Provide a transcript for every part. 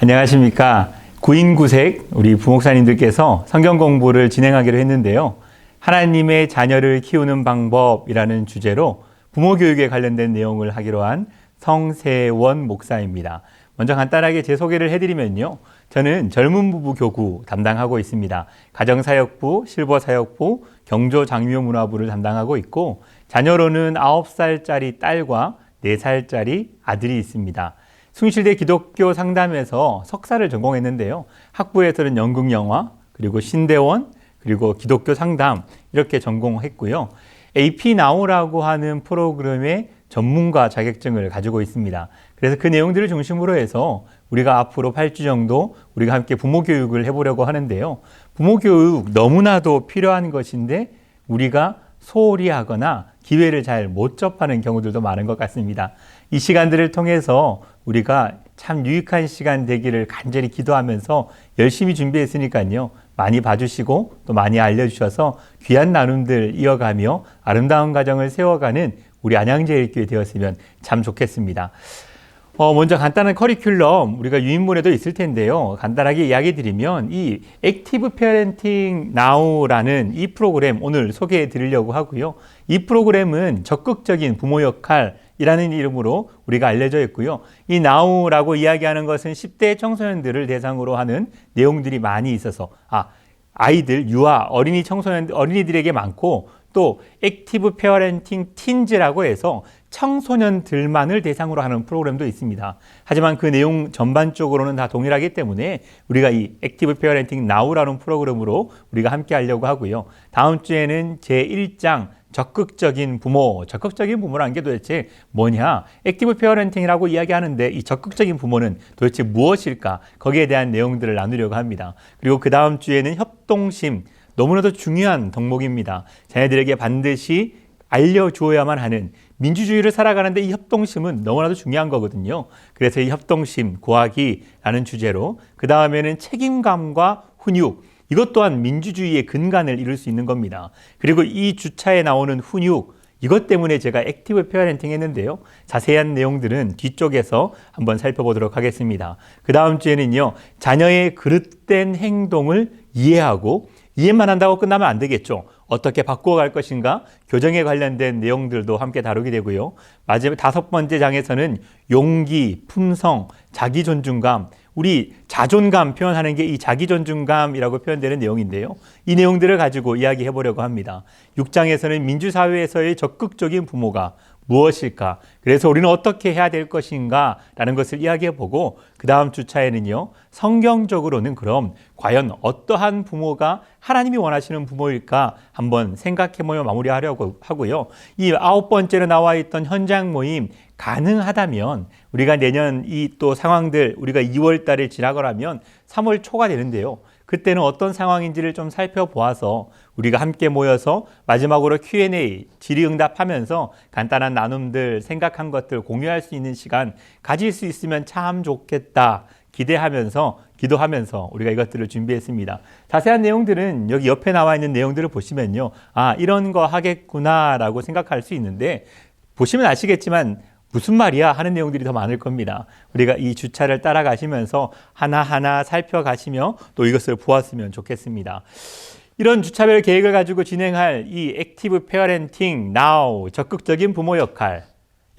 안녕하십니까. 구인구색 우리 부목사님들께서 성경 공부를 진행하기로 했는데요. 하나님의 자녀를 키우는 방법이라는 주제로 부모 교육에 관련된 내용을 하기로 한 성세원 목사입니다. 먼저 간단하게 제 소개를 해드리면요. 저는 젊은 부부 교구 담당하고 있습니다. 가정사역부, 실버사역부, 경조장묘문화부를 담당하고 있고 자녀로는 9살짜리 딸과 4살짜리 아들이 있습니다. 숭실대 기독교 상담에서 석사를 전공했는데요. 학부에서는 연극영화, 그리고 신대원, 그리고 기독교 상담 이렇게 전공했고요. AP Now라고 하는 프로그램의 전문가 자격증을 가지고 있습니다. 그래서 그 내용들을 중심으로 해서 우리가 앞으로 8주 정도 우리가 함께 부모 교육을 해보려고 하는데요. 부모 교육 너무나도 필요한 것인데 우리가 소홀히 하거나 기회를 잘 못 접하는 경우들도 많은 것 같습니다. 이 시간들을 통해서 우리가 참 유익한 시간 되기를 간절히 기도하면서 열심히 준비했으니까요. 많이 봐주시고 또 많이 알려주셔서 귀한 나눔들 이어가며 아름다운 가정을 세워가는 우리 안양제일교회 되었으면 참 좋겠습니다. 먼저 간단한 커리큘럼 우리가 유인물에도 있을 텐데요. 간단하게 이야기 드리면 이 액티브 페어렌팅 나우라는 이 프로그램 오늘 소개해 드리려고 하고요. 이 프로그램은 적극적인 부모 역할이라는 이름으로 우리가 알려져 있고요. 이 나우라고 이야기하는 것은 10대 청소년들을 대상으로 하는 내용들이 많이 있어서 아이들, 유아, 어린이 청소년, 어린이들에게 많고 또 액티브 페어렌팅 틴즈라고 해서 청소년들만을 대상으로 하는 프로그램도 있습니다. 하지만 그 내용 전반적으로는 다 동일하기 때문에 우리가 이 액티브 페어렌팅 나우라는 프로그램으로 우리가 함께 하려고 하고요. 다음 주에는 제1장 적극적인 부모라는 게 도대체 뭐냐? 액티브 페어렌팅이라고 이야기하는데 이 적극적인 부모는 도대체 무엇일까? 거기에 대한 내용들을 나누려고 합니다. 그리고 그 다음 주에는 협동심, 너무나도 중요한 덕목입니다. 자녀들에게 반드시 알려주어야만 하는 민주주의를 살아가는데 이 협동심은 너무나도 중요한 거거든요. 그래서 이 협동심 구하기라는 주제로 그 다음에는 책임감과 훈육, 이것 또한 민주주의의 근간을 이룰 수 있는 겁니다. 그리고 이 주차에 나오는 훈육, 이것 때문에 제가 액티브 페어렌팅 했는데요. 자세한 내용들은 뒤쪽에서 한번 살펴보도록 하겠습니다. 그 다음 주에는요. 자녀의 그릇된 행동을 이해하고 이해만 한다고 끝나면 안 되겠죠. 어떻게 바꾸어갈 것인가? 교정에 관련된 내용들도 함께 다루게 되고요. 마지막 5번째 장에서는 용기, 품성, 자기존중감, 우리 자존감 표현하는 게 이 자기존중감이라고 표현되는 내용인데요. 이 내용들을 가지고 이야기해 보려고 합니다. 6장에서는 민주사회에서의 적극적인 부모가 무엇일까? 그래서 우리는 어떻게 해야 될 것인가? 라는 것을 이야기해 보고 그 다음 주차에는요. 성경적으로는 그럼 과연 어떠한 부모가 하나님이 원하시는 부모일까? 한번 생각해 보며 마무리하려고 하고요. 이 9번째로 나와 있던 현장 모임 가능하다면 우리가 내년 이 또 상황들 우리가 2월 달에 지나가라면 3월 초가 되는데요. 그때는 어떤 상황인지를 좀 살펴보아서 우리가 함께 모여서 마지막으로 Q&A, 질의응답하면서 간단한 나눔들, 생각한 것들 공유할 수 있는 시간 가질 수 있으면 참 좋겠다. 기대하면서 기도하면서 우리가 이것들을 준비했습니다. 자세한 내용들은 여기 옆에 나와 있는 내용들을 보시면요. 이런 거 하겠구나라고 생각할 수 있는데 보시면 아시겠지만 무슨 말이야 하는 내용들이 더 많을 겁니다. 우리가 이 주차를 따라가시면서 하나하나 살펴가시며 또 이것을 보았으면 좋겠습니다. 이런 주차별 계획을 가지고 진행할 이 액티브 페어렌팅 나우 적극적인 부모 역할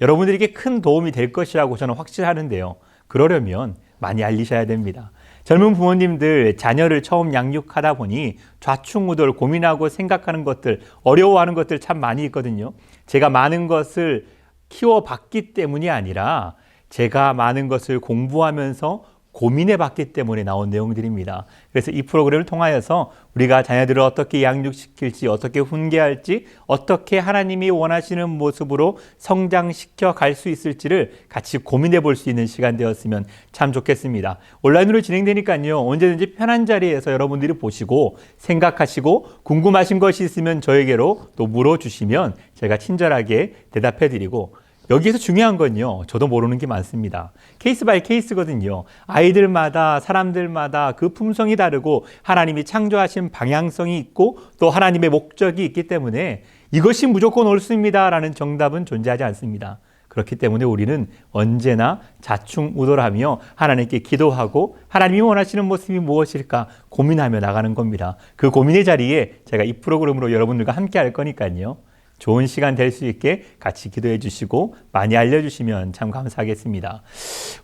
여러분들에게 큰 도움이 될 것이라고 저는 확신하는데요. 그러려면 많이 알리셔야 됩니다. 젊은 부모님들 자녀를 처음 양육하다 보니 좌충우돌 고민하고 생각하는 것들 어려워하는 것들 참 많이 있거든요. 제가 많은 것을 키워봤기 때문이 아니라 제가 많은 것을 공부하면서 고민해봤기 때문에 나온 내용들입니다. 그래서 이 프로그램을 통하여서 우리가 자녀들을 어떻게 양육시킬지, 어떻게 훈계할지, 어떻게 하나님이 원하시는 모습으로 성장시켜 갈 수 있을지를 같이 고민해 볼 수 있는 시간 되었으면 참 좋겠습니다. 온라인으로 진행되니까요. 언제든지 편한 자리에서 여러분들이 보시고 생각하시고 궁금하신 것이 있으면 저에게로 또 물어주시면 제가 친절하게 대답해 드리고 여기에서 중요한 건요. 저도 모르는 게 많습니다. 케이스 바이 케이스거든요. 아이들마다 사람들마다 그 품성이 다르고 하나님이 창조하신 방향성이 있고 또 하나님의 목적이 있기 때문에 이것이 무조건 옳습니다라는 정답은 존재하지 않습니다. 그렇기 때문에 우리는 언제나 자충우돌하며 하나님께 기도하고 하나님이 원하시는 모습이 무엇일까 고민하며 나가는 겁니다. 그 고민의 자리에 제가 이 프로그램으로 여러분들과 함께 할 거니까요. 좋은 시간 될 수 있게 같이 기도해 주시고 많이 알려주시면 참 감사하겠습니다.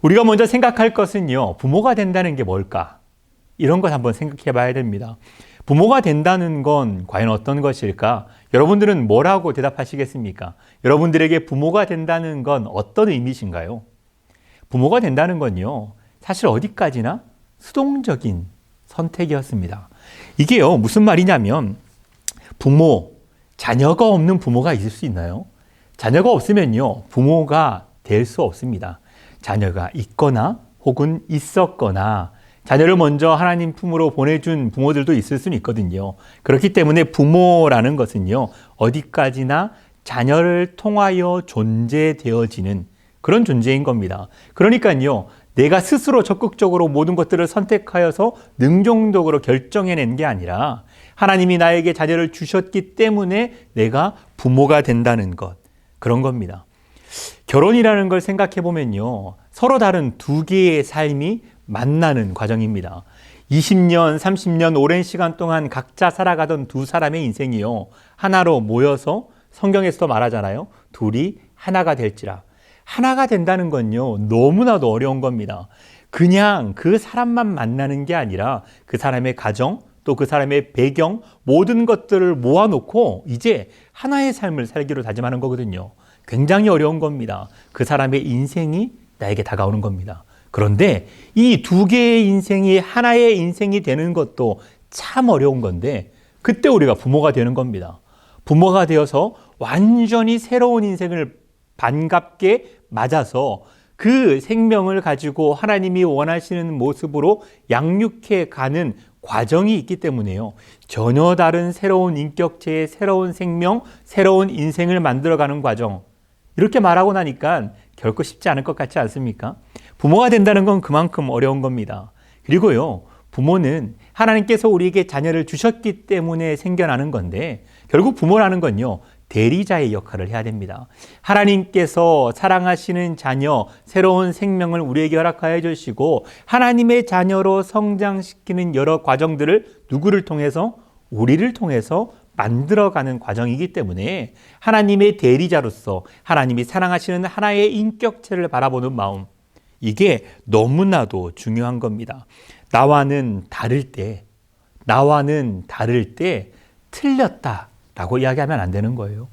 우리가 먼저 생각할 것은요. 부모가 된다는 게 뭘까? 이런 것 한번 생각해 봐야 됩니다. 부모가 된다는 건 과연 어떤 것일까? 여러분들은 뭐라고 대답하시겠습니까? 여러분들에게 부모가 된다는 건 어떤 의미신가요? 부모가 된다는 건요, 사실 어디까지나 수동적인 선택이었습니다. 이게요, 무슨 말이냐면, 자녀가 없는 부모가 있을 수 있나요? 자녀가 없으면요, 부모가 될 수 없습니다. 자녀가 있거나 혹은 있었거나 자녀를 먼저 하나님 품으로 보내준 부모들도 있을 수는 있거든요. 그렇기 때문에 부모라는 것은요, 어디까지나 자녀를 통하여 존재되어지는 그런 존재인 겁니다. 그러니까요, 내가 스스로 적극적으로 모든 것들을 선택하여서 능동적으로 결정해낸 게 아니라 하나님이 나에게 자녀를 주셨기 때문에 내가 부모가 된다는 것, 그런 겁니다. 결혼이라는 걸 생각해 보면요, 서로 다른 두 개의 삶이 만나는 과정입니다. 20년, 30년 오랜 시간 동안 각자 살아가던 두 사람의 인생이요, 하나로 모여서 성경에서도 말하잖아요. 둘이 하나가 될지라. 하나가 된다는 건요, 너무나도 어려운 겁니다. 그냥 그 사람만 만나는 게 아니라 그 사람의 가정, 또 그 사람의 배경, 모든 것들을 모아놓고 이제 하나의 삶을 살기로 다짐하는 거거든요. 굉장히 어려운 겁니다. 그 사람의 인생이 나에게 다가오는 겁니다. 그런데 이 두 개의 인생이 하나의 인생이 되는 것도 참 어려운 건데, 그때 우리가 부모가 되는 겁니다. 부모가 되어서 완전히 새로운 인생을 반갑게 맞아서 그 생명을 가지고 하나님이 원하시는 모습으로 양육해 가는 과정이 있기 때문에요. 전혀 다른 새로운 인격체의 새로운 생명, 새로운 인생을 만들어가는 과정. 이렇게 말하고 나니까 결코 쉽지 않을 것 같지 않습니까? 부모가 된다는 건 그만큼 어려운 겁니다. 그리고요, 부모는 하나님께서 우리에게 자녀를 주셨기 때문에 생겨나는 건데, 결국 부모라는 건요, 대리자의 역할을 해야 됩니다. 하나님께서 사랑하시는 자녀, 새로운 생명을 우리에게 허락하여 주시고 하나님의 자녀로 성장시키는 여러 과정들을 누구를 통해서? 우리를 통해서 만들어가는 과정이기 때문에 하나님의 대리자로서 하나님이 사랑하시는 하나의 인격체를 바라보는 마음, 이게 너무나도 중요한 겁니다. 나와는 다를 때 틀렸다라고 이야기하면 안 되는 거예요.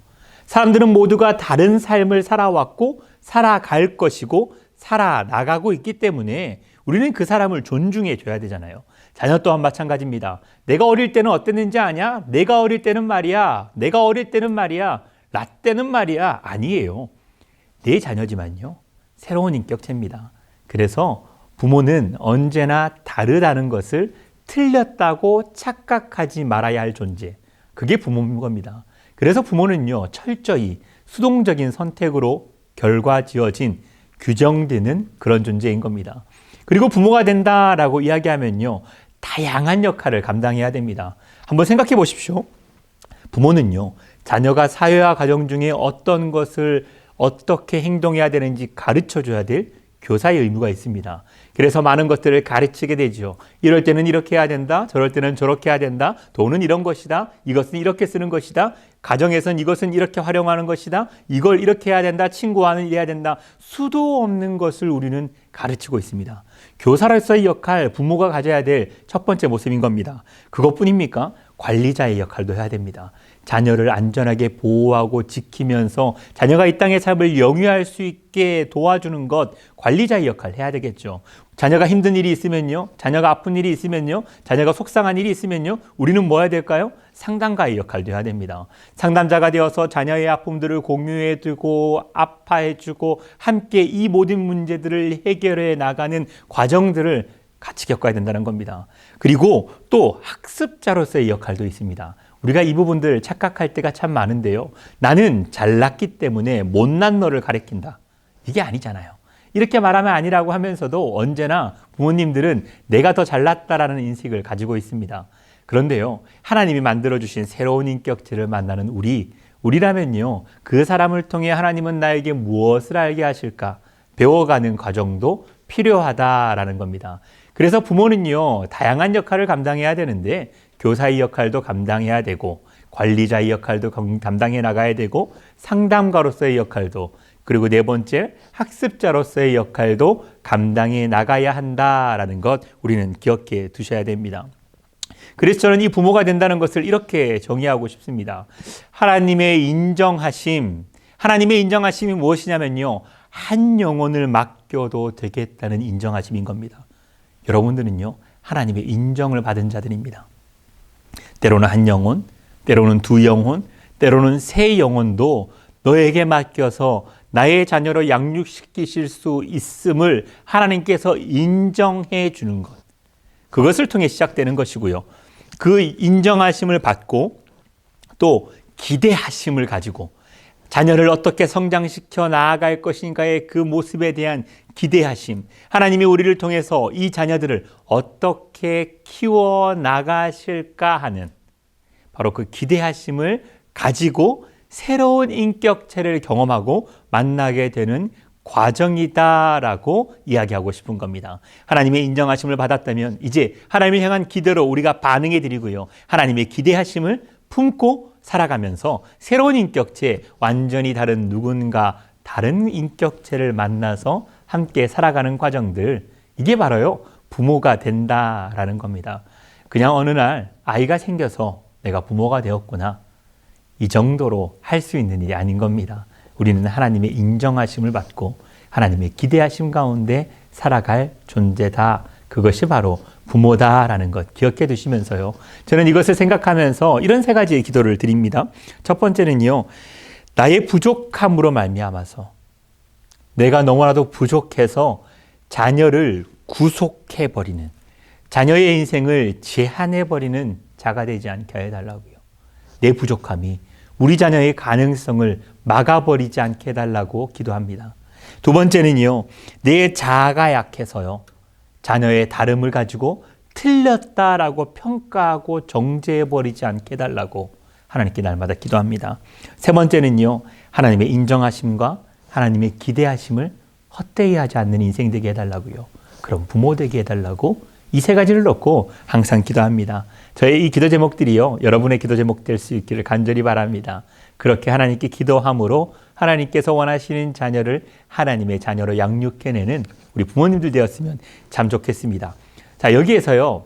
사람들은 모두가 다른 삶을 살아왔고 살아갈 것이고 살아나가고 있기 때문에 우리는 그 사람을 존중해 줘야 되잖아요. 자녀 또한 마찬가지입니다. 내가 어릴 때는 어땠는지 아냐? 내가 어릴 때는 말이야. 라떼는 말이야. 아니에요. 내 자녀지만요, 새로운 인격체입니다. 그래서 부모는 언제나 다르다는 것을 틀렸다고 착각하지 말아야 할 존재. 그게 부모인 겁니다. 그래서 부모는요, 철저히 수동적인 선택으로 결과지어진 규정되는 그런 존재인 겁니다. 그리고 부모가 된다라고 이야기하면요, 다양한 역할을 감당해야 됩니다. 한번 생각해 보십시오. 부모는요, 자녀가 사회와 가정 중에 어떤 것을 어떻게 행동해야 되는지 가르쳐 줘야 될 교사의 의무가 있습니다. 그래서 많은 것들을 가르치게 되죠. 이럴 때는 이렇게 해야 된다. 저럴 때는 저렇게 해야 된다. 돈은 이런 것이다. 이것은 이렇게 쓰는 것이다. 가정에선 이것은 이렇게 활용하는 것이다. 이걸 이렇게 해야 된다. 친구와는 이래야 된다. 수도 없는 것을 우리는 가르치고 있습니다. 교사로서의 역할, 부모가 가져야 될 첫 번째 모습인 겁니다. 그것뿐입니까? 관리자의 역할도 해야 됩니다. 자녀를 안전하게 보호하고 지키면서 자녀가 이 땅의 삶을 영위할 수 있게 도와주는 것, 관리자의 역할을 해야 되겠죠. 자녀가 힘든 일이 있으면요, 자녀가 아픈 일이 있으면요, 자녀가 속상한 일이 있으면요, 우리는 뭐 해야 될까요? 상담가의 역할도 해야 됩니다. 상담자가 되어서 자녀의 아픔들을 공유해주고 아파해주고 함께 이 모든 문제들을 해결해 나가는 과정들을 같이 겪어야 된다는 겁니다. 그리고 또 학습자로서의 역할도 있습니다. 우리가 이 부분들 착각할 때가 참 많은데요. 나는 잘났기 때문에 못난 너를 가르친다. 이게 아니잖아요. 이렇게 말하면 아니라고 하면서도 언제나 부모님들은 내가 더 잘났다라는 인식을 가지고 있습니다. 그런데요, 하나님이 만들어주신 새로운 인격체를 만나는 우리라면요, 그 사람을 통해 하나님은 나에게 무엇을 알게 하실까 배워가는 과정도 필요하다라는 겁니다. 그래서 부모는요, 다양한 역할을 감당해야 되는데 교사의 역할도 감당해야 되고 관리자의 역할도 감당해 나가야 되고 상담가로서의 역할도, 그리고 네 번째 학습자로서의 역할도 감당해 나가야 한다라는 것 우리는 기억해 두셔야 됩니다. 그래서 저는 이 부모가 된다는 것을 이렇게 정의하고 싶습니다. 하나님의 인정하심이 무엇이냐면요, 한 영혼을 맡겨도 되겠다는 인정하심인 겁니다. 여러분들은요, 하나님의 인정을 받은 자들입니다. 때로는 한 영혼, 때로는 두 영혼, 때로는 세 영혼도 너에게 맡겨서 나의 자녀로 양육시키실 수 있음을 하나님께서 인정해 주는 것. 그것을 통해 시작되는 것이고요. 그 인정하심을 받고 또 기대하심을 가지고 자녀를 어떻게 성장시켜 나아갈 것인가의 그 모습에 대한 기대하심, 하나님이 우리를 통해서 이 자녀들을 어떻게 키워 나가실까 하는 바로 그 기대하심을 가지고 새로운 인격체를 경험하고 만나게 되는 과정이다라고 이야기하고 싶은 겁니다. 하나님의 인정하심을 받았다면 이제 하나님을 향한 기대로 우리가 반응해 드리고요, 하나님의 기대하심을 품고 살아가면서 새로운 인격체, 완전히 다른 누군가 다른 인격체를 만나서 함께 살아가는 과정들, 이게 바로요 부모가 된다라는 겁니다. 그냥 어느 날 아이가 생겨서 내가 부모가 되었구나, 이 정도로 할 수 있는 일이 아닌 겁니다. 우리는 하나님의 인정하심을 받고 하나님의 기대하심 가운데 살아갈 존재다. 그것이 바로 부모다라는 것 기억해 두시면서요, 저는 이것을 생각하면서 이런 세 가지의 기도를 드립니다. 첫 번째는요, 나의 부족함으로 말미암아서 내가 너무나도 부족해서 자녀를 구속해버리는, 자녀의 인생을 제한해버리는 자가 되지 않게 해달라고요. 내 부족함이 우리 자녀의 가능성을 막아버리지 않게 해달라고 기도합니다. 두 번째는요, 내 자아가 약해서요, 자녀의 다름을 가지고 틀렸다라고 평가하고 정죄해버리지 않게 해달라고 하나님께 날마다 기도합니다. 세 번째는요, 하나님의 인정하심과 하나님의 기대하심을 헛되이 하지 않는 인생 되게 해달라고요. 그럼 부모 되게 해달라고 이 세 가지를 놓고 항상 기도합니다. 저의 이 기도 제목들이요, 여러분의 기도 제목 될 수 있기를 간절히 바랍니다. 그렇게 하나님께 기도함으로 하나님께서 원하시는 자녀를 하나님의 자녀로 양육해내는 우리 부모님들 되었으면 참 좋겠습니다. 자, 여기에서요,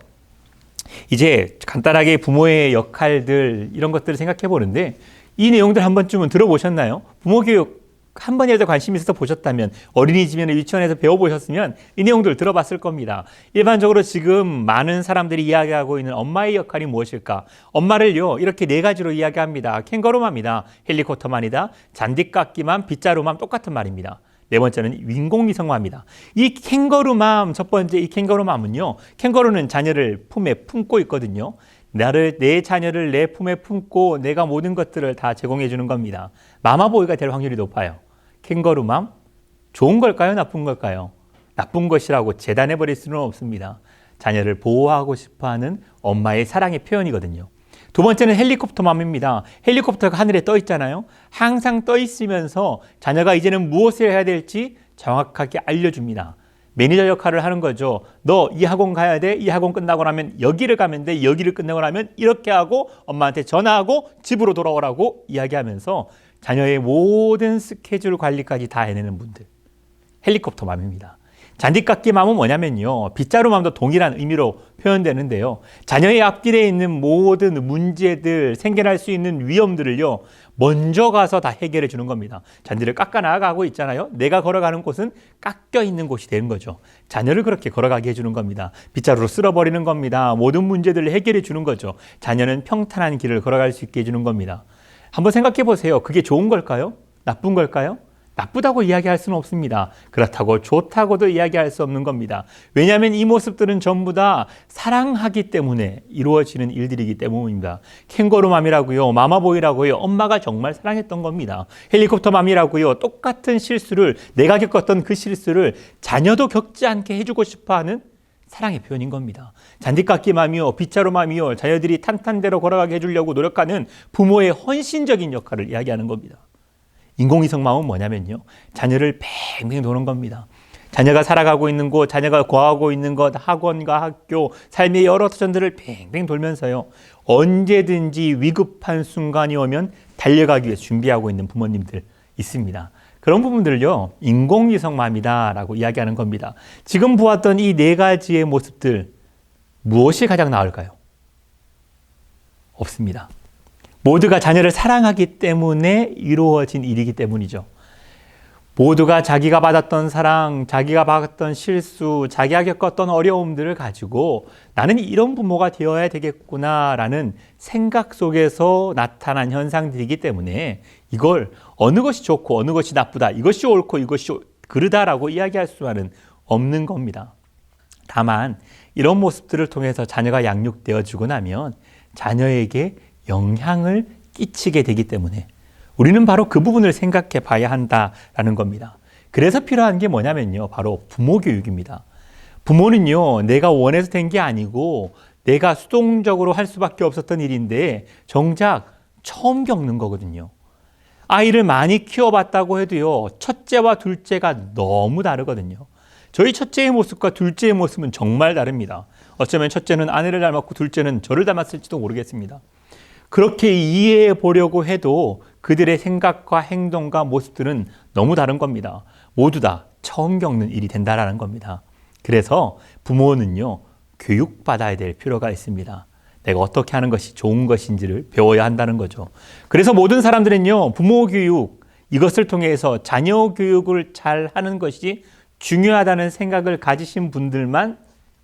이제 간단하게 부모의 역할들 이런 것들을 생각해 보는데, 이 내용들 한 번쯤은 들어보셨나요? 부모 교육 한 번이라도 관심 있어서 보셨다면, 어린이집이나 유치원에서 배워보셨으면 이 내용들 들어봤을 겁니다. 일반적으로 지금 많은 사람들이 이야기하고 있는 엄마의 역할이 무엇일까? 엄마를요, 이렇게 네 가지로 이야기합니다. 캥거루맘이다, 헬리콥터맘이다, 잔디깎기맘, 빗자루맘, 똑같은 말입니다. 네 번째는 인공위성맘이다. 이 캥거루맘, 첫 번째 이 캥거루맘은요, 캥거루는 자녀를 품에 품고 있거든요. 내 자녀를 내 품에 품고 내가 모든 것들을 다 제공해 주는 겁니다. 마마보이가 될 확률이 높아요. 캥거루맘, 좋은 걸까요? 나쁜 걸까요? 나쁜 것이라고 재단해 버릴 수는 없습니다. 자녀를 보호하고 싶어하는 엄마의 사랑의 표현이거든요. 두 번째는 헬리콥터맘입니다. 헬리콥터가 하늘에 떠 있잖아요. 항상 떠 있으면서 자녀가 이제는 무엇을 해야 될지 정확하게 알려줍니다. 매니저 역할을 하는 거죠. 너 이 학원 가야 돼. 이 학원 끝나고 나면 여기를 가면 돼. 여기를 끝나고 나면 이렇게 하고 엄마한테 전화하고 집으로 돌아오라고 이야기하면서 자녀의 모든 스케줄 관리까지 다 해내는 분들. 헬리콥터 맘입니다. 잔디깎기 맘은 뭐냐면요, 빗자루 맘도 동일한 의미로 표현되는데요, 자녀의 앞길에 있는 모든 문제들, 생겨날 수 있는 위험들을요, 먼저 가서 다 해결해 주는 겁니다. 잔디를 깎아 나가고 있잖아요. 내가 걸어가는 곳은 깎여 있는 곳이 되는 거죠. 자녀를 그렇게 걸어가게 해주는 겁니다. 빗자루로 쓸어버리는 겁니다. 모든 문제들을 해결해 주는 거죠. 자녀는 평탄한 길을 걸어갈 수 있게 해주는 겁니다. 한번 생각해 보세요. 그게 좋은 걸까요? 나쁜 걸까요? 나쁘다고 이야기할 수는 없습니다. 그렇다고 좋다고도 이야기할 수 없는 겁니다. 왜냐하면 이 모습들은 전부 다 사랑하기 때문에 이루어지는 일들이기 때문입니다. 캥거루맘이라고요, 마마보이라고요, 엄마가 정말 사랑했던 겁니다. 헬리콥터맘이라고요, 똑같은 실수를, 내가 겪었던 그 실수를 자녀도 겪지 않게 해주고 싶어하는 사랑의 표현인 겁니다. 잔디깎기맘이요, 빗자루맘이요, 자녀들이 탄탄대로 걸어가게 해주려고 노력하는 부모의 헌신적인 역할을 이야기하는 겁니다. 인공위성맘은 뭐냐면요, 자녀를 뱅뱅 도는 겁니다. 자녀가 살아가고 있는 곳, 자녀가 거하고 있는 것, 학원과 학교, 삶의 여러 터전들을 뱅뱅 돌면서요, 언제든지 위급한 순간이 오면 달려가기 위해 준비하고 있는 부모님들 있습니다. 그런 부분들을요, 인공위성맘이다라고 이야기하는 겁니다. 지금 보았던 이 네 가지의 모습들, 무엇이 가장 나을까요? 없습니다. 모두가 자녀를 사랑하기 때문에 이루어진 일이기 때문이죠. 모두가 자기가 받았던 사랑, 자기가 받았던 실수, 자기가 겪었던 어려움들을 가지고 나는 이런 부모가 되어야 되겠구나라는 생각 속에서 나타난 현상들이기 때문에 이걸 어느 것이 좋고 어느 것이 나쁘다, 이것이 옳고 이것이 그르다라고 이야기할 수는 없는 겁니다. 다만 이런 모습들을 통해서 자녀가 양육되어지고 나면 자녀에게 영향을 끼치게 되기 때문에 우리는 바로 그 부분을 생각해 봐야 한다라는 겁니다. 그래서 필요한 게 뭐냐면요, 바로 부모 교육입니다. 부모는요, 내가 원해서 된 게 아니고 내가 수동적으로 할 수밖에 없었던 일인데 정작 처음 겪는 거거든요. 아이를 많이 키워봤다고 해도요, 첫째와 둘째가 너무 다르거든요. 저희 첫째의 모습과 둘째의 모습은 정말 다릅니다. 어쩌면 첫째는 아내를 닮았고 둘째는 저를 닮았을지도 모르겠습니다. 그렇게 이해해 보려고 해도 그들의 생각과 행동과 모습들은 너무 다른 겁니다. 모두 다 처음 겪는 일이 된다라는 겁니다. 그래서 부모는요, 교육받아야 될 필요가 있습니다. 내가 어떻게 하는 것이 좋은 것인지를 배워야 한다는 거죠. 그래서 모든 사람들은요, 부모 교육, 이것을 통해서 자녀 교육을 잘 하는 것이 중요하다는 생각을 가지신 분들만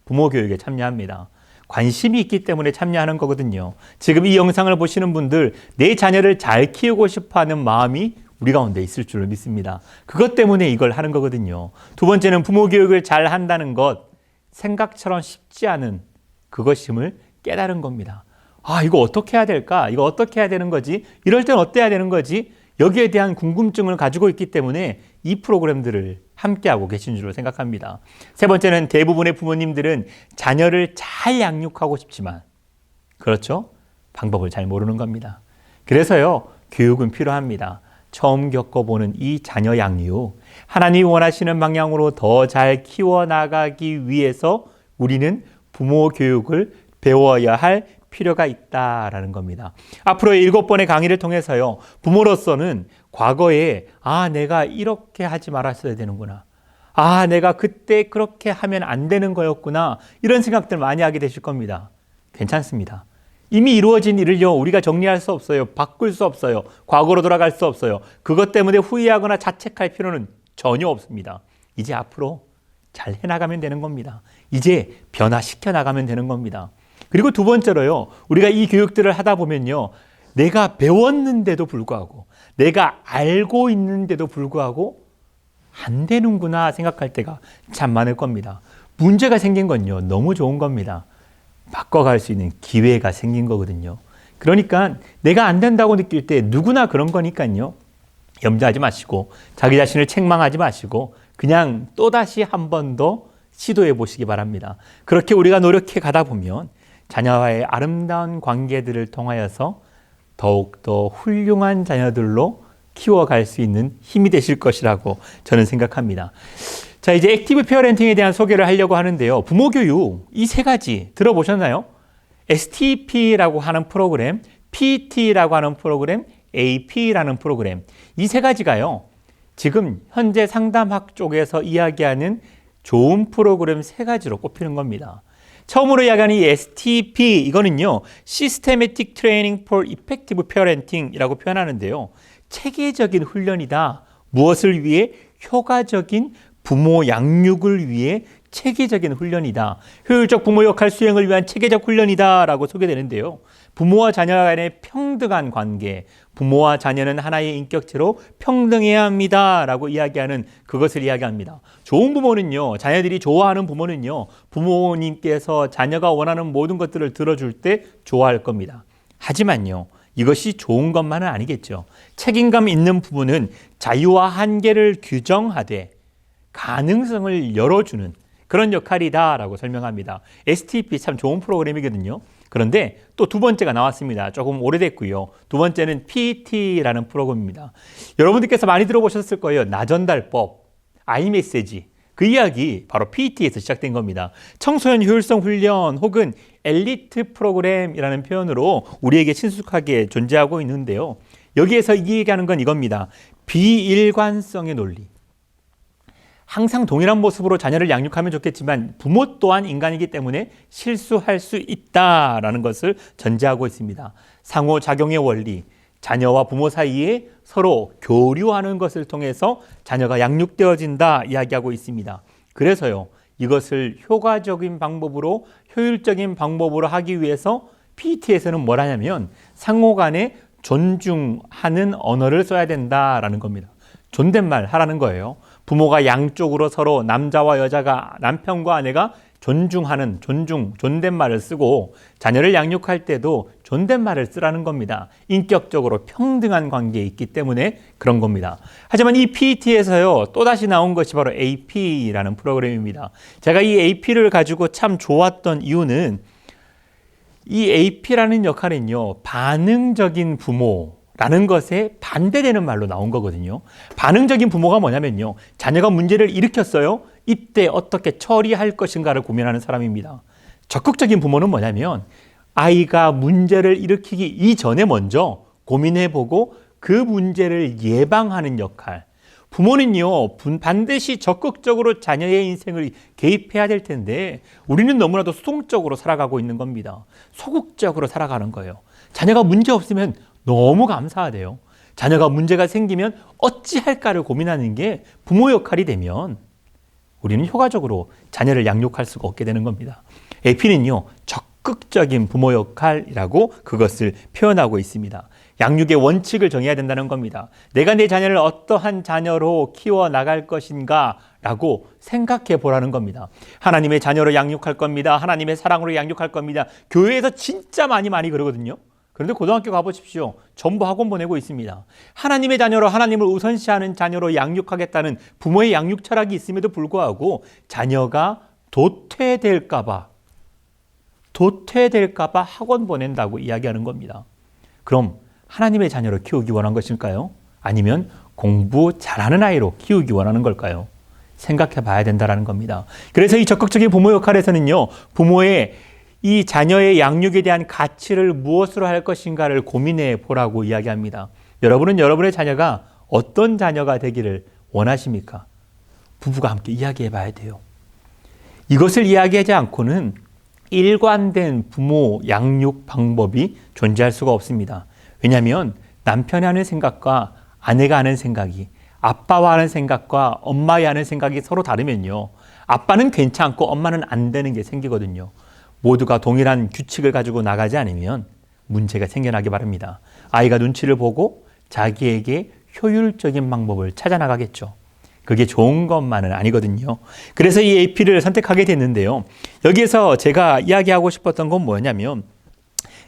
부모 교육에 참여합니다. 관심이 있기 때문에 참여하는 거거든요. 지금 이 영상을 보시는 분들, 내 자녀를 잘 키우고 싶어하는 마음이 우리 가운데 있을 줄을 믿습니다. 그것 때문에 이걸 하는 거거든요. 두 번째는 부모 교육을 잘 한다는 것, 생각처럼 쉽지 않은 그것임을 깨달은 겁니다. 아, 이거 어떻게 해야 될까? 이거 어떻게 해야 되는 거지? 이럴 땐 어때야 되는 거지? 여기에 대한 궁금증을 가지고 있기 때문에 이 프로그램들을 함께하고 계신 줄로 생각합니다. 세 번째는 대부분의 부모님들은 자녀를 잘 양육하고 싶지만, 그렇죠? 방법을 잘 모르는 겁니다. 그래서요, 교육은 필요합니다. 처음 겪어보는 이 자녀 양육, 하나님이 원하시는 방향으로 더 잘 키워나가기 위해서 우리는 부모 교육을 배워야 할 필요가 있다라는 겁니다. 앞으로의 7번의 강의를 통해서요, 부모로서는 과거에 내가 이렇게 하지 말았어야 되는구나, 내가 그때 그렇게 하면 안 되는 거였구나, 이런 생각들 많이 하게 되실 겁니다. 괜찮습니다. 이미 이루어진 일을요, 우리가 정리할 수 없어요. 바꿀 수 없어요. 과거로 돌아갈 수 없어요. 그것 때문에 후회하거나 자책할 필요는 전혀 없습니다. 이제 앞으로 잘 해나가면 되는 겁니다. 이제 변화시켜 나가면 되는 겁니다. 그리고 두 번째로요, 우리가 이 교육들을 하다 보면요, 내가 배웠는데도 불구하고, 내가 알고 있는데도 불구하고 안 되는구나 생각할 때가 참 많을 겁니다. 문제가 생긴 건요, 너무 좋은 겁니다. 바꿔갈 수 있는 기회가 생긴 거거든요. 그러니까 내가 안 된다고 느낄 때 누구나 그런 거니까요, 염려하지 마시고 자기 자신을 책망하지 마시고 그냥 또다시 한 번 더 시도해 보시기 바랍니다. 그렇게 우리가 노력해 가다 보면 자녀와의 아름다운 관계들을 통하여서 더욱더 훌륭한 자녀들로 키워갈 수 있는 힘이 되실 것이라고 저는 생각합니다. 자, 이제 액티브 페어렌팅에 대한 소개를 하려고 하는데요. 부모 교육, 이 세 가지 들어보셨나요? STP라고 하는 프로그램, PT라고 하는 프로그램, AP라는 프로그램, 이 세 가지가요, 지금 현재 상담학 쪽에서 이야기하는 좋은 프로그램 세 가지로 꼽히는 겁니다. 처음으로 이야기하는 이 STP, 이거는요, Systematic Training for Effective Parenting이라고 표현하는데요. 체계적인 훈련이다. 무엇을 위해? 효과적인 부모 양육을 위해 체계적인 훈련이다. 효율적 부모 역할 수행을 위한 체계적 훈련이다라고 소개되는데요. 부모와 자녀 간의 평등한 관계, 부모와 자녀는 하나의 인격체로 평등해야 합니다라고 이야기하는 그것을 이야기합니다. 좋은 부모는요, 자녀들이 좋아하는 부모는요, 부모님께서 자녀가 원하는 모든 것들을 들어줄 때 좋아할 겁니다. 하지만요, 이것이 좋은 것만은 아니겠죠. 책임감 있는 부모는 자유와 한계를 규정하되 가능성을 열어주는, 그런 역할이다라고 설명합니다. STP 참 좋은 프로그램이거든요. 그런데 또 두 번째가 나왔습니다. 조금 오래됐고요. 두 번째는 PET라는 프로그램입니다. 여러분들께서 많이 들어보셨을 거예요. 나전달법, 아이메시지. 그 이야기 바로 PET에서 시작된 겁니다. 청소년 효율성 훈련 혹은 엘리트 프로그램이라는 표현으로 우리에게 친숙하게 존재하고 있는데요. 여기에서 이 얘기하는 건 이겁니다. 비일관성의 논리. 항상 동일한 모습으로 자녀를 양육하면 좋겠지만 부모 또한 인간이기 때문에 실수할 수 있다라는 것을 전제하고 있습니다. 상호작용의 원리, 자녀와 부모 사이에 서로 교류하는 것을 통해서 자녀가 양육되어진다 이야기하고 있습니다. 그래서요, 이것을 효과적인 방법으로, 효율적인 방법으로 하기 위해서 PET에서는 뭘 하냐면 상호 간에 존중하는 언어를 써야 된다라는 겁니다. 존댓말 하라는 거예요. 부모가 양쪽으로 서로 남자와 여자가, 남편과 아내가 존중하는 존댓말을 쓰고 자녀를 양육할 때도 존댓말을 쓰라는 겁니다. 인격적으로 평등한 관계에 있기 때문에 그런 겁니다. 하지만 이 PET에서요, 또다시 나온 것이 바로 AP라는 프로그램입니다. 제가 이 AP를 가지고 참 좋았던 이유는 이 AP라는 역할은요, 반응적인 부모라는 것에 반대되는 말로 나온 거거든요. 반응적인 부모가 뭐냐면요, 자녀가 문제를 일으켰어요. 이때 어떻게 처리할 것인가를 고민하는 사람입니다. 적극적인 부모는 뭐냐면 아이가 문제를 일으키기 이전에 먼저 고민해보고 그 문제를 예방하는 역할. 부모는요, 반드시 적극적으로 자녀의 인생을 개입해야 될 텐데 우리는 너무나도 수동적으로 살아가고 있는 겁니다. 소극적으로 살아가는 거예요. 자녀가 문제 없으면 너무 감사하대요. 자녀가 문제가 생기면 어찌할까를 고민하는 게 부모 역할이 되면 우리는 효과적으로 자녀를 양육할 수가 없게 되는 겁니다. AP는요, 적극적인 부모 역할이라고 그것을 표현하고 있습니다. 양육의 원칙을 정해야 된다는 겁니다. 내가 내 자녀를 어떠한 자녀로 키워나갈 것인가 라고 생각해 보라는 겁니다. 하나님의 자녀로 양육할 겁니다. 하나님의 사랑으로 양육할 겁니다. 교회에서 진짜 많이 그러거든요. 그런데 고등학교 가보십시오. 전부 학원 보내고 있습니다. 하나님의 자녀로, 하나님을 우선시하는 자녀로 양육하겠다는 부모의 양육 철학이 있음에도 불구하고 자녀가 도태될까 봐 학원 보낸다고 이야기하는 겁니다. 그럼 하나님의 자녀로 키우기 원한 것일까요? 아니면 공부 잘하는 아이로 키우기 원하는 걸까요? 생각해 봐야 된다는 겁니다. 그래서 이 적극적인 부모 역할에서는요, 부모의 이 자녀의 양육에 대한 가치를 무엇으로 할 것인가를 고민해 보라고 이야기합니다. 여러분은 여러분의 자녀가 어떤 자녀가 되기를 원하십니까? 부부가 함께 이야기해 봐야 돼요. 이것을 이야기하지 않고는 일관된 부모 양육 방법이 존재할 수가 없습니다. 왜냐하면 남편이 하는 생각과 아내가 하는 생각이, 아빠와 하는 생각과 엄마의 하는 생각이 서로 다르면요, 아빠는 괜찮고 엄마는 안 되는 게 생기거든요. 모두가 동일한 규칙을 가지고 나가지 않으면 문제가 생겨나기 바랍니다. 아이가 눈치를 보고 자기에게 효율적인 방법을 찾아 나가겠죠. 그게 좋은 것만은 아니거든요. 그래서 이 AP를 선택하게 됐는데요. 여기에서 제가 이야기하고 싶었던 건 뭐냐면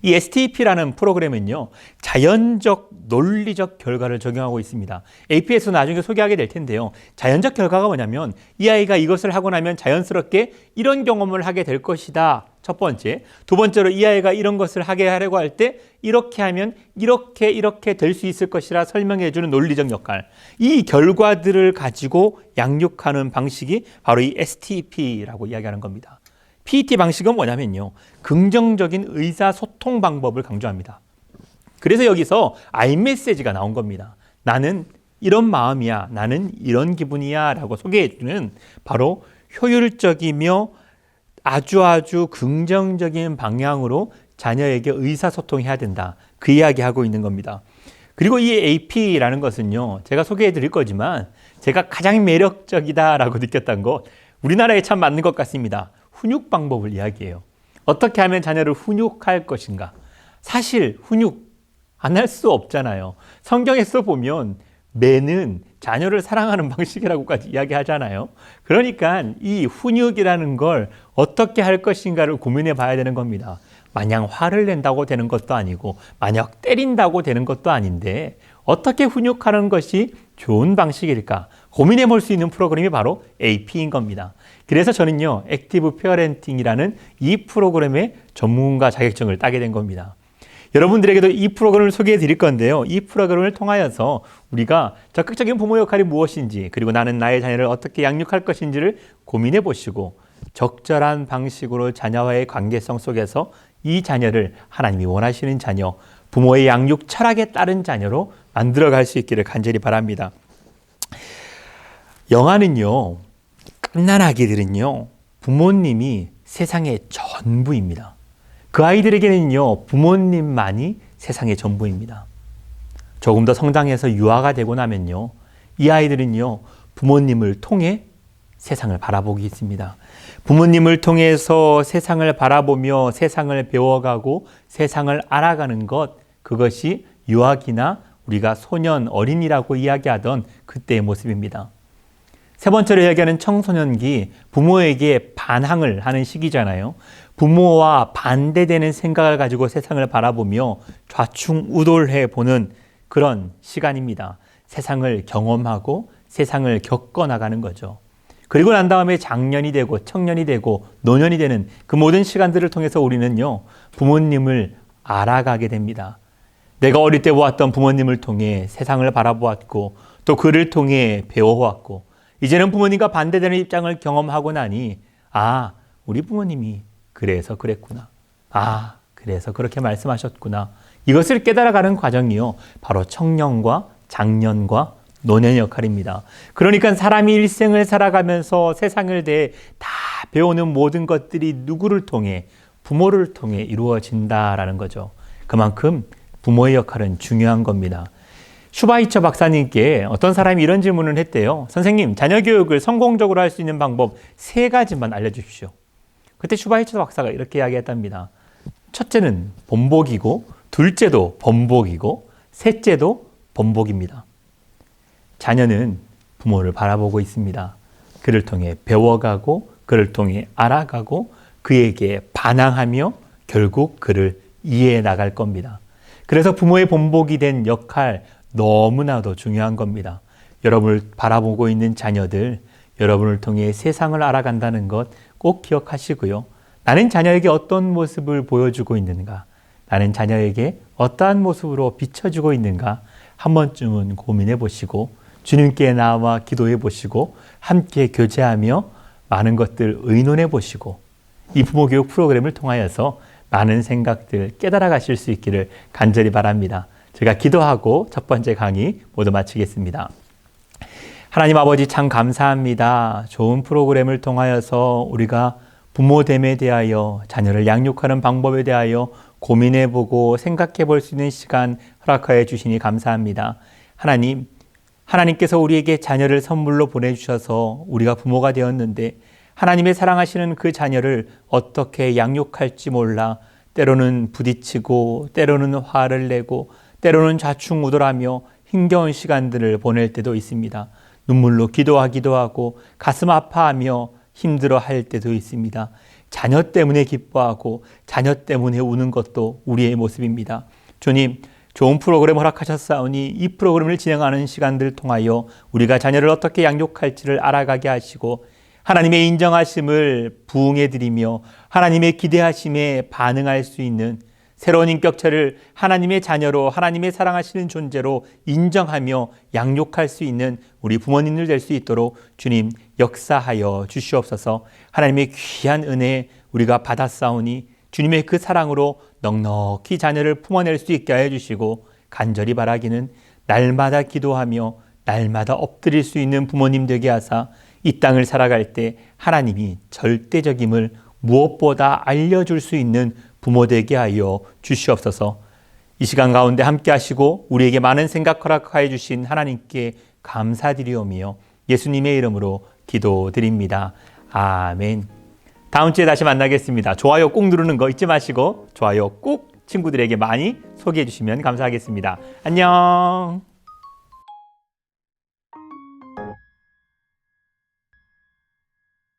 이 STP라는 프로그램은요, 자연적 논리적 결과를 적용하고 있습니다. AP에서 나중에 소개하게 될 텐데요. 자연적 결과가 뭐냐면 이 아이가 이것을 하고 나면 자연스럽게 이런 경험을 하게 될 것이다. 첫 번째. 두 번째로 이 아이가 이런 것을 하게 하려고 할 때 이렇게 하면 이렇게 될 수 있을 것이라 설명해 주는 논리적 역할. 이 결과들을 가지고 양육하는 방식이 바로 이 STP라고 이야기하는 겁니다. PET 방식은 뭐냐면요, 긍정적인 의사소통 방법을 강조합니다. 그래서 여기서 iMessage가 나온 겁니다. 나는 이런 마음이야, 나는 이런 기분이야 라고 소개해주는 바로 효율적이며 아주 긍정적인 방향으로 자녀에게 의사소통해야 된다. 그 이야기하고 있는 겁니다. 그리고 이 AP라는 것은요, 제가 소개해 드릴 거지만 제가 가장 매력적이다라고 느꼈던 것, 우리나라에 참 맞는 것 같습니다. 훈육 방법을 이야기해요. 어떻게 하면 자녀를 훈육할 것인가? 사실 훈육 안 할 수 없잖아요. 성경에서 보면 매는 자녀를 사랑하는 방식이라고까지 이야기하잖아요. 그러니까 이 훈육이라는 걸 어떻게 할 것인가를 고민해 봐야 되는 겁니다. 마냥 화를 낸다고 되는 것도 아니고 마냥 때린다고 되는 것도 아닌데 어떻게 훈육하는 것이 좋은 방식일까? 고민해 볼 수 있는 프로그램이 바로 AP인 겁니다. 그래서 저는요, 액티브 페어렌팅이라는 이 프로그램의 전문가 자격증을 따게 된 겁니다. 여러분들에게도 이 프로그램을 소개해 드릴 건데요. 이 프로그램을 통하여서 우리가 적극적인 부모 역할이 무엇인지, 그리고 나는 나의 자녀를 어떻게 양육할 것인지를 고민해 보시고 적절한 방식으로 자녀와의 관계성 속에서 이 자녀를 하나님이 원하시는 자녀, 부모의 양육 철학에 따른 자녀로 만들어갈 수 있기를 간절히 바랍니다. 영아는요, 갓난 아기들은요, 부모님이 세상의 전부입니다. 그 아이들에게는요, 부모님만이 세상의 전부입니다. 조금 더 성장해서 유아가 되고 나면요, 이 아이들은요, 부모님을 통해 세상을 바라보기 있습니다. 부모님을 통해서 세상을 바라보며 세상을 배워가고 세상을 알아가는 것, 그것이 유아기나 우리가 소년, 어린이라고 이야기하던 그때의 모습입니다. 세 번째로 이야기하는 청소년기, 부모에게 반항을 하는 시기잖아요. 부모와 반대되는 생각을 가지고 세상을 바라보며 좌충우돌해 보는 그런 시간입니다. 세상을 경험하고 세상을 겪어나가는 거죠. 그리고 난 다음에 장년이 되고 청년이 되고 노년이 되는 그 모든 시간들을 통해서 우리는요, 부모님을 알아가게 됩니다. 내가 어릴 때 보았던 부모님을 통해 세상을 바라보았고 또 그를 통해 배워왔고 이제는 부모님과 반대되는 입장을 경험하고 나니 우리 부모님이 그래서 그랬구나. 그래서 그렇게 말씀하셨구나. 이것을 깨달아가는 과정이요, 바로 청년과 장년과 노년의 역할입니다. 그러니까 사람이 일생을 살아가면서 세상을 대해 다 배우는 모든 것들이 누구를 통해? 부모를 통해 이루어진다라는 거죠. 그만큼 부모의 역할은 중요한 겁니다. 슈바이처 박사님께 어떤 사람이 이런 질문을 했대요. 선생님, 자녀 교육을 성공적으로 할 수 있는 방법 3가지만 알려주십시오. 그때 슈바이처 박사가 이렇게 이야기했답니다. 첫째는 번복이고, 둘째도 번복이고, 셋째도 번복입니다. 자녀는 부모를 바라보고 있습니다. 그를 통해 배워가고, 그를 통해 알아가고, 그에게 반항하며 결국 그를 이해해 나갈 겁니다. 그래서 부모의 본복이 된 역할, 너무나도 중요한 겁니다. 여러분을 바라보고 있는 자녀들, 여러분을 통해 세상을 알아간다는 것 꼭 기억하시고요. 나는 자녀에게 어떤 모습을 보여주고 있는가? 나는 자녀에게 어떠한 모습으로 비춰주고 있는가? 한 번쯤은 고민해 보시고 주님께 나와 기도해 보시고 함께 교제하며 많은 것들 의논해 보시고 이 부모교육 프로그램을 통하여서 많은 생각들 깨달아 가실 수 있기를 간절히 바랍니다. 제가 기도하고 첫 번째 강의 모두 마치겠습니다. 하나님 아버지, 참 감사합니다. 좋은 프로그램을 통하여서 우리가 부모됨에 대하여, 자녀를 양육하는 방법에 대하여 고민해보고 생각해볼 수 있는 시간 허락하여 주시니 감사합니다. 하나님께서 우리에게 자녀를 선물로 보내주셔서 우리가 부모가 되었는데 하나님의 사랑하시는 그 자녀를 어떻게 양육할지 몰라 때로는 부딪히고 때로는 화를 내고 때로는 좌충우돌하며 힘겨운 시간들을 보낼 때도 있습니다. 눈물로 기도하기도 하고 가슴 아파하며 힘들어할 때도 있습니다. 자녀 때문에 기뻐하고 자녀 때문에 우는 것도 우리의 모습입니다. 주님, 좋은 프로그램 허락하셨사오니 이 프로그램을 진행하는 시간들을 통하여 우리가 자녀를 어떻게 양육할지를 알아가게 하시고 하나님의 인정하심을 부응해드리며 하나님의 기대하심에 반응할 수 있는 새로운 인격체를 하나님의 자녀로, 하나님의 사랑하시는 존재로 인정하며 양육할 수 있는 우리 부모님들 될 수 있도록 주님 역사하여 주시옵소서. 하나님의 귀한 은혜 우리가 받았사오니 주님의 그 사랑으로 넉넉히 자녀를 품어낼 수 있게 하여 주시고 간절히 바라기는 날마다 기도하며 날마다 엎드릴 수 있는 부모님 되게 하사 이 땅을 살아갈 때 하나님이 절대적임을 무엇보다 알려줄 수 있는 부모 되게 하여 주시옵소서. 이 시간 가운데 함께 하시고 우리에게 많은 생각 허락하여 주신 하나님께 감사드리오며 예수님의 이름으로 기도드립니다. 아멘. 다음 주에 다시 만나겠습니다. 좋아요 꼭 누르는 거 잊지 마시고 좋아요 꼭 친구들에게 많이 소개해 주시면 감사하겠습니다. 안녕.